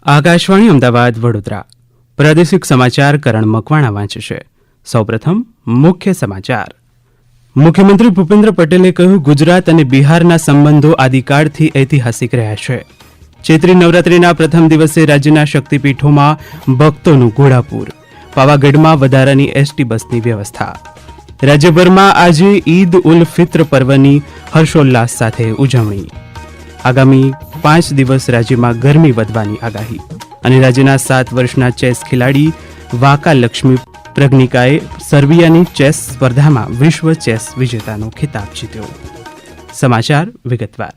આકાશવાણી અમદાવાદ વડોદરા પ્રાદેશિક સમાચાર કરણ મકવાણા વાંચે છે. સૌપ્રથમ મુખ્ય સમાચાર. મુખ્યમંત્રી ભૂપેન્દ્ર પટેલે કહ્યું, ગુજરાત અને બિહારના સંબંધો આદિકાળથી ઐતિહાસિક રહ્યા છે. ચૈત્રી નવરાત્રિના પ્રથમ દિવસે રાજ્યના શક્તિપીઠોમાં ભક્તોનું ઘોડાપૂર. પાવાગઢમાં વધારાની એસટી બસની વ્યવસ્થા. રાજ્યભરમાં આજે ઈદ ઉલ ફિત્ર પર્વની હર્ષોલ્લાસ સાથે ઉજવણી. આગામી 5 દિવસ રાજ્યમાં ગરમી વધવાની આગાહી. અને રાજ્યના 7 વર્ષના ચેસ ખેલાડી વાકા લક્ષ્મી પ્રજ્ઞિકાએ સર્બિયાની ચેસ સ્પર્ધામાં વિશ્વ ચેસ વિજેતાનો ખિતાબ જીત્યો. સમાચાર વિગતવાર.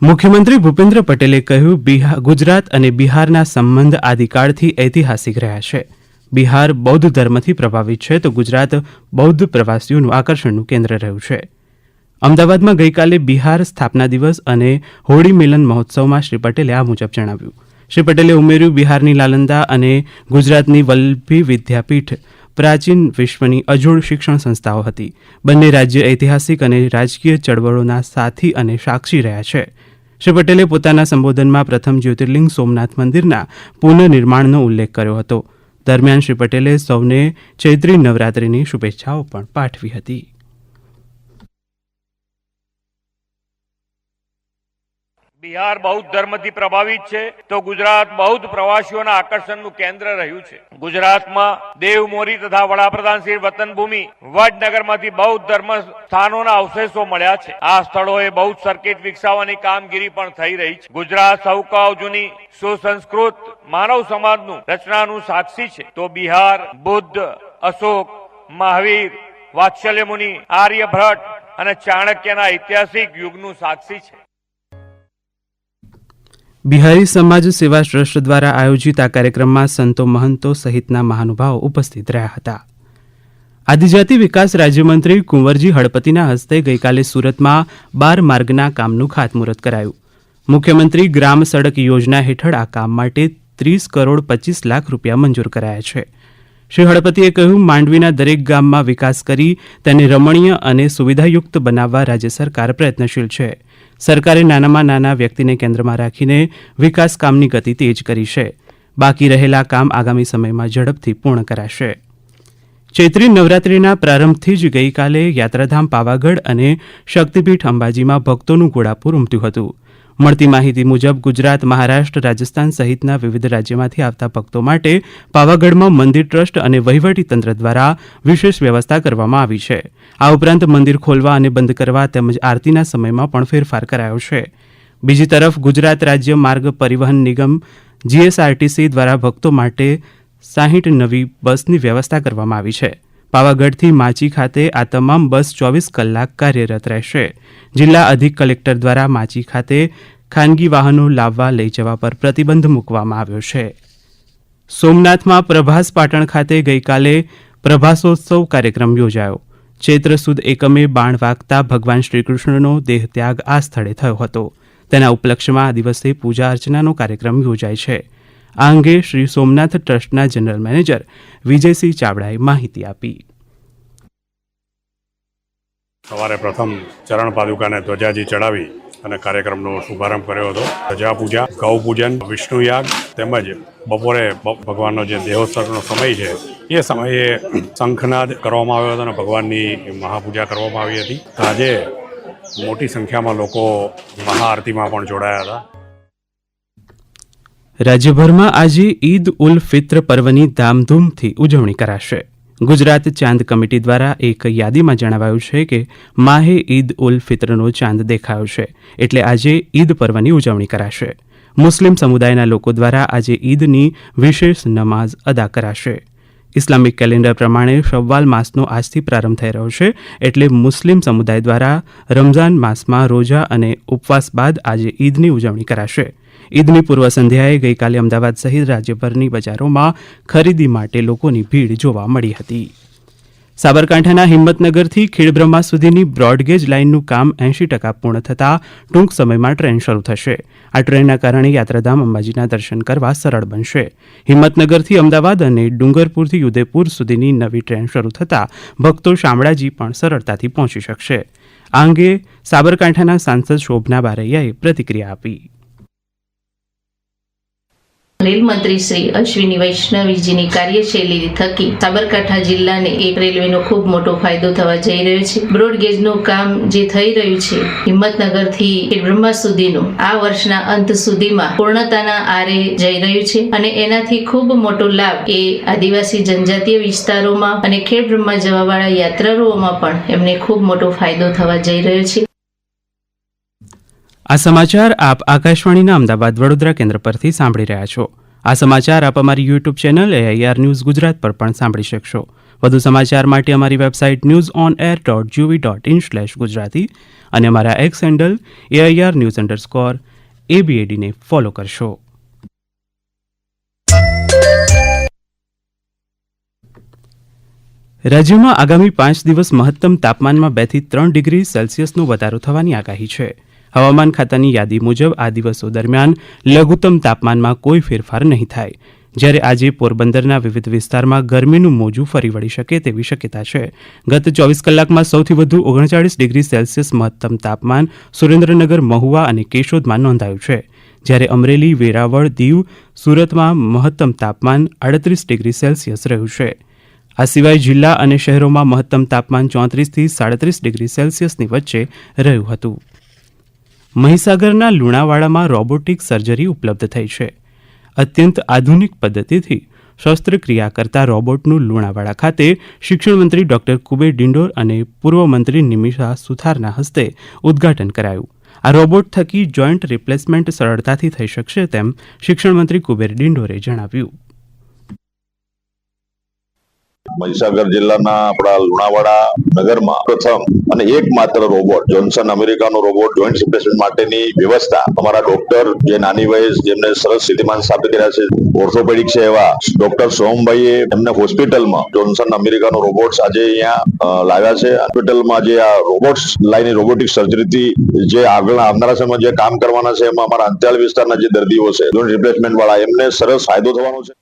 મુખ્યમંત્રી ભૂપેન્દ્ર પટેલે કહ્યું, ગુજરાત અને બિહારના સંબંધ આદિકાળથી ઐતિહાસિક રહ્યા છે. બિહાર બૌદ્ધ ધર્મથી પ્રભાવિત છે તો ગુજરાત બૌદ્ધ પ્રવાસીઓનું આકર્ષણનું કેન્દ્ર રહ્યું છે. અમદાવાદમાં ગઈકાલે બિહાર સ્થાપના દિવસ અને હોળી મિલન મહોત્સવમાં શ્રી પટેલે આ મુજબ જણાવ્યું. શ્રી પટેલે ઉમેર્યું, બિહારની નાલંદા અને ગુજરાતની વલ્લભી વિદ્યાપીઠ પ્રાચીન વિશ્વની અજોડ શિક્ષણ સંસ્થાઓ હતી. બંને રાજ્ય ઐતિહાસિક અને રાજકીય ચળવળોના સાથી અને સાક્ષી રહ્યા છે. શ્રી પટેલે પોતાના સંબોધનમાં પ્રથમ જ્યોતિર્લિંગ સોમનાથ મંદિરના પુનઃનિર્માણનો ઉલ્લેખ કર્યો હતો. દરમિયાન શ્રી પટેલે સૌને ચૈત્રી નવરાત્રિની શુભેચ્છાઓ પણ પાઠવી હતી. બિહાર બૌદ્ધ ધર્મથી પ્રભાવિત છે તો ગુજરાત બૌદ્ધ પ્રવાસીઓના આકર્ષણનું કેન્દ્ર રહ્યું છે. ગુજરાતમાં દેવમોરી તથા વડાપ્રધાન શ્રી વતનભૂમિ વડનગરમાંથી બૌદ્ધ ધર્મ સ્થાનોના અવશેષો મળ્યા છે. આ સ્થળોએ બૌદ્ધ સર્કિટ વિકસાવવાની કામગીરી પણ થઈ રહી છે. ગુજરાત સૌકાવ જૂની સુસંસ્કૃત માનવ સમાજનું રચનાનું સાક્ષી છે તો બિહાર બુદ્ધ, અશોક, મહાવીર, વાત્સલ્ય મુનિ, આર્યભટ્ટ અને ચાણક્યના ઐતિહાસિક યુગનું સાક્ષી છે. બિહારી સમાજ સેવા ટ્રસ્ટ દ્વારા આયોજિત આ કાર્યક્રમમાં સંતો, મહંતો સહિતના મહાનુભાવો ઉપસ્થિત રહ્યા હતા. આદિજાતિ વિકાસ રાજ્યમંત્રી કુંવરજી હળપતિના હસ્તે ગઈકાલે સુરતમાં 12 માર્ગના કામનું ખાતમુહૂર્ત કરાયું. મુખ્યમંત્રી ગ્રામ સડક યોજના હેઠળ આ કામ માટે 30 કરોડ 25 લાખ રૂપિયા મંજૂર કરાયા છે. શ્રી હળપતિએ કહ્યું, માંડવીના દરેક ગામમાં વિકાસ કરી તેને રમણીય અને સુવિધાયુક્ત બનાવવા રાજ્ય સરકાર પ્રયત્નશીલ છે. સરકારે નાનામાં નાના વ્યક્તિને કેન્દ્રમાં રાખીને વિકાસ કામની ગતિ તેજ કરી છે. બાકી રહેલા કામ આગામી સમયમાં ઝડપથી પૂર્ણ કરાશે. ચૈત્રી નવરાત્રિના પ્રારંભથી જ ગઈકાલે યાત્રાધામ પાવાગઢ અને શક્તિપીઠ અંબાજીમાં ભક્તોનું ઘોડાપૂર ઉમટ્યું હતું. મળતી માહિતી મુજબ ગુજરાત, મહારાષ્ટ્ર, રાજસ્થાન સહિતના વિવિધ રાજ્યોમાંથી આવતા ભક્તો માટે પાવાગઢમાં મંદિર ટ્રસ્ટ અને વહીવટીતંત્ર દ્વારા વિશેષ વ્યવસ્થા કરવામાં આવી છે. આ ઉપરાંત મંદિર ખોલવા અને બંધ કરવા તેમજ આરતીના સમયમાં પણ ફેરફાર કરાયો છે. બીજી તરફ ગુજરાત રાજ્ય માર્ગ પરિવહન નિગમ GSRTC દ્વારા ભક્તો માટે 60 નવી બસની વ્યવસ્થા કરવામાં આવી છે. પાવાગઢથી માચી ખાતે આ તમામ બસ 24 કલાક કાર્યરત રહેશે. જિલ્લા અધિક કલેક્ટર દ્વારા માચી ખાતે ખાનગી વાહનો લાવવા લઈ જવા પર પ્રતિબંધ મૂકવામાં આવ્યો છે. સોમનાથમાં પ્રભાસ પાટણ ખાતે ગઈકાલે પ્રભાસોત્સવ કાર્યક્રમ યોજાયો. ચૈત્ર સુદ એકમે બાણ વાગતા ભગવાન શ્રીકૃષ્ણનો દેહત્યાગ આ સ્થળે થયો હતો. તેના ઉપલક્ષ્યમાં આ દિવસે પૂજા અર્ચનાનો કાર્યક્રમ યોજાય છે. આ અંગે શ્રી સોમનાથ ટ્રસ્ટના જનરલ મેનેજર વિજયસિંહ ચાવડાએ માહિતી આપી. સવારે પ્રથમ ચરણ પાદુકાને ધ્વજાજી ચડાવી અને કાર્યક્રમનો શુભારંભ કર્યો હતો. ધજા પૂજા, ગૌ પૂજન, વિષ્ણુ યાગ તેમજ બપોરે ભગવાનનો જે દેહોત્સવનો સમય છે એ સમયે શંખનાદ કરવામાં આવ્યો હતો અને ભગવાનની મહાપૂજા કરવામાં આવી હતી. આજે મોટી સંખ્યામાં લોકો મહાઆરતીમાં પણ જોડાયા હતા. રાજ્યભરમાં આજે ઈદ ઉલ ફિત્ર પર્વની ધામધૂમથી ઉજવણી કરાશે. ગુજરાત ચાંદ કમિટી દ્વારા એક યાદીમાં જણાવાયું છે કે માહે ઈદ ઉલ ફિત્રનો ચાંદ દેખાયો છે એટલે આજે ઈદ પર્વની ઉજવણી કરાશે. મુસ્લિમ સમુદાયના લોકો દ્વારા આજે ઈદની વિશેષ નમાઝ અદા કરાશે. ઇસ્લામિક કેલેન્ડર પ્રમાણે શવ્વાલ માસનો આજથી પ્રારંભ થઈ રહ્યો છે એટલે મુસ્લિમ સમુદાય દ્વારા રમઝાન માસમાં રોજા અને ઉપવાસ બાદ આજે ઈદની ઉજવણી કરાશે. ઈદની પૂર્વ સંધ્યાએ ગઈકાલે અમદાવાદ સહિત રાજ્યભરની બજારોમાં ખરીદી માટે લોકોની ભીડ જોવા મળી હતી. સાબરકાંઠાના હિંમતનગરથી ખેડબ્રહ્મા સુધીની બ્રોડગેજ લાઇનનું કામ 80% પૂર્ણ થતાં ટૂંક સમયમાં ટ્રેન શરૂ થશે. આ ટ્રેનના કારણે યાત્રાધામ અંબાજીના દર્શન કરવા સરળ બનશે. હિંમતનગરથી અમદાવાદ અને ડુંગરપુરથી ઉદયપુર સુધીની નવી ટ્રેન શરૂ થતાં ભક્તો શામળાજી પણ સરળતાથી પહોંચી શકશે. આ અંગે સાબરકાંઠાના સાંસદ શોભના બારૈયાએ પ્રતિક્રિયા આપી. રેલ મંત્રી શ્રી અશ્વિની વૈષ્ણવીજીની કાર્યશૈલી થકી સાબરકાંઠા જિલ્લાને એક રેલવેનો ખૂબ મોટો ફાયદો થવા જઈ રહ્યો છે. બ્રોડગેજનું કામ જે થઈ રહ્યું છે હિંમતનગરથી બ્રહ્મા સુધીનું આ વર્ષના અંત સુધીમાં પૂર્ણતાના આરે જઈ રહ્યું છે અને એનાથી ખૂબ મોટો લાભ એ આદિવાસી જનજાતીય વિસ્તારોમાં અને ખેડ બ્રહ્મા જવાવાળા યાત્રાળુઓમાં પણ એમને ખૂબ મોટો ફાયદો થવા જઈ રહ્યો છે. આ સમાચાર આપ આકાશવાણીના અમદાવાદ વડોદરા કેન્દ્ર પરથી સાંભળી રહ્યા છો. આ સમાચાર આપ અમારી YouTube channel AIR news Gujarat પર પણ સાંભળી શકશો. વધુ સમાચાર માટે અમારી વેબસાઇટ newsonair.gov.in/gujarati અને અમારા એક્સ હેન્ડલ AIR_news_ABAD ને ફોલો કરશો. રાજ્યમાં આગામી 5 દિવસ મહત્તમ તાપમાનમાં 2 થી 3 ડિગ્રી સેલ્સિયસનો વધારો થવાની આગાહી છે. હવામાન ખાતાની યાદી મુજબ આ દિવસો દરમિયાન લઘુત્તમ તાપમાનમાં કોઈ ફેરફાર નહીં થાય, જ્યારે આજે પોરબંદરના વિવિધ વિસ્તારમાં ગરમીનું મોજું ફરી વળી શકે તેવી શક્યતા છે. ગત 24 કલાકમાં સૌથી વધુ 39 ડિગ્રી સેલ્સિયસ મહત્તમ તાપમાન સુરેન્દ્રનગર, મહુવા અને કેશોદમાં નોંધાયું છે, જ્યારે અમરેલી, વેરાવળ, દીવ, સુરતમાં મહત્તમ તાપમાન 38 ડિગ્રી સેલ્સિયસ રહ્યું છે. આ સિવાય જિલ્લા અને શહેરોમાં મહત્તમ તાપમાન 34 થી 37 ડિગ્રી સેલ્સિયસની વચ્ચે રહ્યું હતું. મહીસાગરના લુણાવાડામાં રોબોટિક સર્જરી ઉપલબ્ધ થઈ છે. અત્યંત આધુનિક પદ્ધતિથી શસ્ત્રક્રિયા કરતા રોબોટનું લુણાવાડા ખાતે શિક્ષણ મંત્રી ડોક્ટર કુબેર ડિંડોર અને પૂર્વ મંત્રી નિમિષા સુથારના હસ્તે ઉદ્ઘાટન કરાયું. આ રોબોટ થકી જોઈન્ટ રિપ્લેસમેન્ટ સરળતાથી થઈ શકશે તેમ શિક્ષણ મંત્રી કુબેર ડિંડોરે જણાવ્યું. મહીસાગર જિલ્લાના આપણા લુણાવાડા નગરમાં પ્રથમ અને એકમાત્ર રોબોટ જોન્સન અમેરિકાનો રોબોટ જોઈન્ટ રિપ્લેસમેન્ટ માટેની વ્યવસ્થા અમારા ડોક્ટર જે નાની વયે જેમને સરસ સ્થિતિમાન સ્થાપિત કર્યા છે, ઓર્થોપેડિક છે એવા ડોક્ટર સોમભાઈએ એમને હોસ્પિટલમાં જોન્સન અમેરિકાનો રોબોટ્સ આજે અહીંયા લાવ્યા છે. હોસ્પિટલમાં જે આ રોબોટ્સ લાઈને રોબોટિક સર્જરીથી જે આગળ આવનારા સમયમાં જે કામ કરવાના છે એમાં અમારા અંતરિયાળ વિસ્તારના જે દર્દીઓ છે જોઈન્ટ રિપ્લેસમેન્ટ વાળા એમને સરસ ફાયદો થવાનો છે.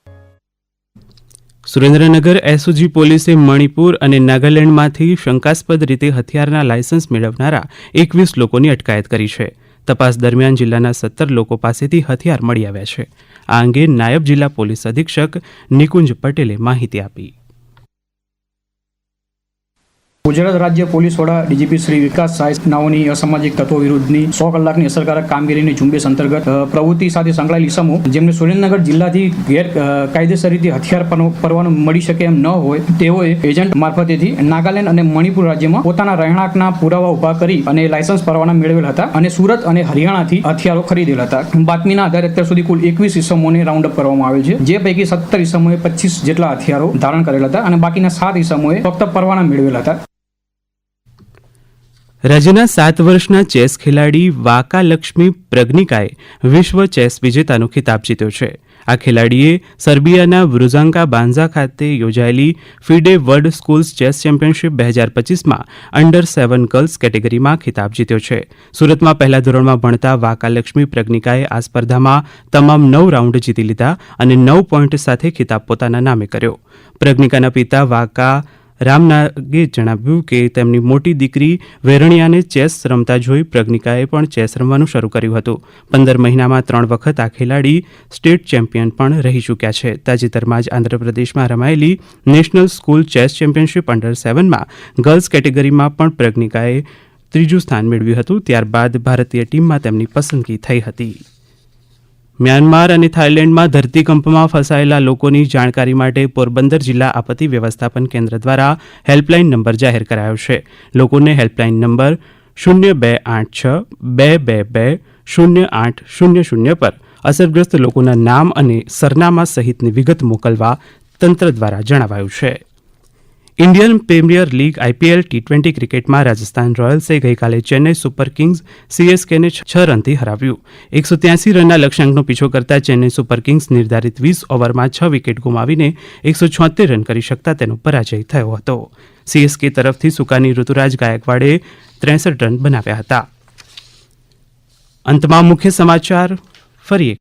સુરેન્દ્રનગર SOG પોલીસે મણિપુર અને નાગાલેન્ડમાંથી શંકાસ્પદ રીતે હથિયારના લાયસન્સ મેળવનારા 21 લોકોની અટકાયત કરી છે. તપાસ દરમિયાન જિલ્લાના 17 લોકો પાસેથી હથિયાર મળી આવ્યા છે. આ અંગે નાયબ જિલ્લા પોલીસ અધિક્ષક નિકુંજ પટેલે માહિતી આપી. ગુજરાત રાજ્ય પોલીસ વડા ડીજીપી શ્રી વિકાસ સહાયનાઓની અસામાજિક તત્વો વિરુદ્ધની 100 કલાકની અસરકારક કામગીરીની ઝુંબેશ અંતર્ગત પ્રવૃત્તિ સાથે સંકળાયેલ ઇસમો જેમને સુરેન્દ્રનગર જિલ્લાથી ગેરકાયદેસર રીતે હથિયાર પરવાનું મળી શકે એમ ન હોય તેઓએ એજન્ટ મારફતેથી નાગાલેન્ડ અને મણિપુર રાજ્યમાં પોતાના રહેણાંકના પુરાવા ઉભા કરી અને લાયસન્સ પરવાના મેળવેલ હતા અને સુરત અને હરિયાણાથી હથિયારો ખરીદેલ હતા. બાતમીના આધારે અત્યાર સુધી કુલ 21 ઇસમોને રાઉન્ડ અપ કરવામાં આવેલ છે, જે પૈકી 17 ઇસમોએ 25 જેટલા હથિયારો ધારણ કરેલ હતા અને બાકીના 7 ઇસમોએ ફક્ત પરવાના મેળવેલ હતા. રાજ્યના 7 વર્ષના ચેસ ખેલાડી વાકાલક્ષ્મી પ્રજ્ઞિકાએ વિશ્વ ચેસ વિજેતાનો ખિતાબ જીત્યો છે. આ ખેલાડીએ સર્બિયાના વૃઝાંકા બાન્ઝા ખાતે યોજાયેલી FIDE world schools chess championship 2025માં અંડર-7 ગર્લ્સ કેટેગરીમાં ખિતાબ જીત્યો છે. સુરતમાં પહેલા ધોરણમાં ભણતા વાકાલક્ષ્મી પ્રજ્ઞિકાએ આ સ્પર્ધામાં તમામ 9 રાઉન્ડ જીતી લીધા અને 9 પોઈન્ટ સાથે ખિતાબ પોતાના નામે કર્યો. પ્રજ્ઞિકાના પિતા વાકા રામનાગે જણાવ્યું કે તેમની મોટી દીકરી વેરણિયાને ચેસ રમતા જોઈ પ્રજ્ઞિકાએ પણ ચેસ રમવાનું શરૂ કર્યું હતું. 15 મહિનામાં 3 વખત આ ખેલાડી સ્ટેટ ચેમ્પિયન પણ રહી ચૂક્યા છે. તાજેતરમાં જ આંધ્રપ્રદેશમાં રમાયેલી નેશનલ સ્કૂલ ચેસ ચેમ્પિયનશિપ અંડર-7માં ગર્લ્સ કેટેગરીમાં પણ પ્રજ્ઞિકાએ 3જું સ્થાન મેળવ્યું હતું. ત્યારબાદ ભારતીય ટીમમાં તેમની પસંદગી થઈ હતી. મ્યાનમાર અને થાઇલેન્ડમાં ધરતીકંપમાં ફસાયેલા લોકોની જાણકારી માટે પોરબંદર જિલ્લા આપત્તિ વ્યવસ્થાપન કેન્દ્ર દ્વારા હેલ્પલાઇન નંબર જાહેર કરાયો છે. લોકોને હેલ્પલાઇન નંબર 0286-222-0800 પર અસરગ્રસ્ત લોકોના નામ અને સરનામા સહિતની વિગત મોકલવા તંત્ર દ્વારા જણાવાયું છે. Indian premier league IPL T20 ક્રિકેટમાં રાજસ્થાન રોયલ્સે ગઈકાલે ચેન્નઈ સુપર કિંગ્સ CSKને 6 રનથી હરાવ્યું. 183 રનના લક્ષ્યાંકનો પીછો કરતા ચેન્નઈ સુપર કિંગ્સ નિર્ધારિત 20 ઓવરમાં 6 વિકેટ ગુમાવીને 176 રન કરી શકતા તેનો પરાજય થયો હતો. CSK તરફથી સુકાની ઋતુરાજ ગાયકવાડે 63 રન બનાવ્યા હતા. અંતમાં મુખ્ય સમાચાર ફરી એક.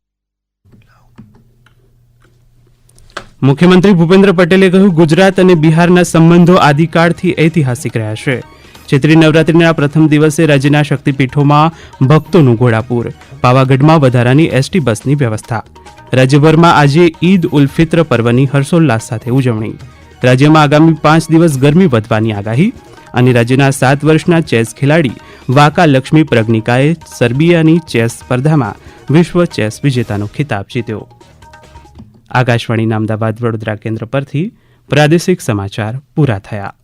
મુખ્યમંત્રી ભૂપેન્દ્ર પટેલે કહ્યું, ગુજરાત અને બિહારના સંબંધો આદિકાળથી ઐતિહાસિક રહ્યા છે. ચૈત્રી નવરાત્રિના પ્રથમ દિવસે રાજ્યના શક્તિપીઠોમાં ભક્તોનું ઘોડાપૂર. પાવાગઢમાં વધારાની ST બસની વ્યવસ્થા. રાજ્યભરમાં આજે ઈદ ઉલ ફિત્ર પર્વની હર્ષોલ્લાસ સાથે ઉજવણી. રાજ્યમાં આગામી 5 દિવસ ગરમી વધવાની આગાહી. અને રાજ્યના 7 વર્ષના ચેસ ખેલાડી વાકા લક્ષ્મી પ્રજ્ઞિકાએ સર્બિયાની ચેસ સ્પર્ધામાં વિશ્વ ચેસ વિજેતાનો ખિતાબ જીત્યો. આકાશવાણીના અમદાવાદ વડોદરા કેન્દ્ર પરથી પ્રાદેશિક સમાચાર પૂરા થયા.